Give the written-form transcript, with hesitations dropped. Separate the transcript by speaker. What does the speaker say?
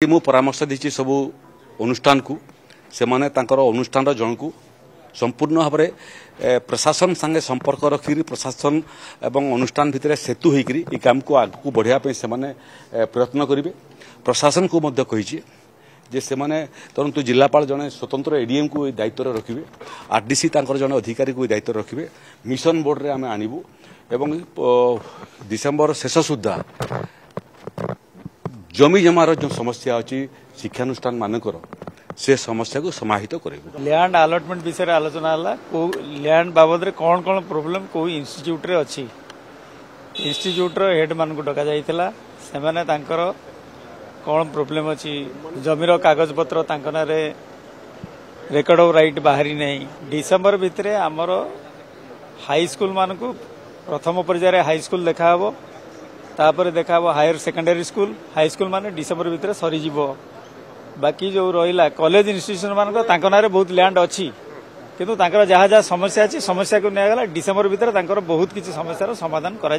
Speaker 1: मु परामर्श दी सब अनुष्ठान को से माने तांकर अनुष्ठान जन को संपूर्ण भाव में प्रशासन संगे संपर्क रखिक प्रशासन एवं अनुष्ठान भितर सेतु होकर ये काम को आगू बढ़ापे से प्रयत्न करेंगे। प्रशासन को कही जे से तुरंत जिलापाल जड़े स्वतंत्र एडीएम को दायित्व रखिए, आरडीसी जड़े अधिकारी को दायित्व रखिए, मिशन बोर्ड रे आम आणबू एवं डिसेम्बर शेष सुधा जमी जमार जो समस्या अच्छी शिक्षानुष्ठान मानकर से समस्या को समाहित करेंगे।
Speaker 2: लैंड अलॉटमेंट विषय आलोचना है को लैंड बाबद रे कौन कौन प्रोब्लेम को इंस्टीट्यूट रे अच्छी इंस्टीट्यूट रो हेड मान को डका जाइथिला से माने तांकर कौन प्रोब्लेम अच्छी जमीर कागज पत्र तांकर रे रेकर्ड ऑफ राइट बाहरी नहीं। डिसेम्बर भितर आमर हाई स्कूल मान को प्रथम पर्यायर हाई स्कूल देखा हबो, तापर देखा higher secondary school high school माने डिसेम्बर भितर सरी बाकी जो रहा कॉलेज इंस्टीट्यूशन मान बहुत लैंड अच्छी किंतु जहाँ जहाँ समस्या अच्छी समस्या को निगला डिसेम्बर भितर बहुत किसी समस्यार समाधान करा।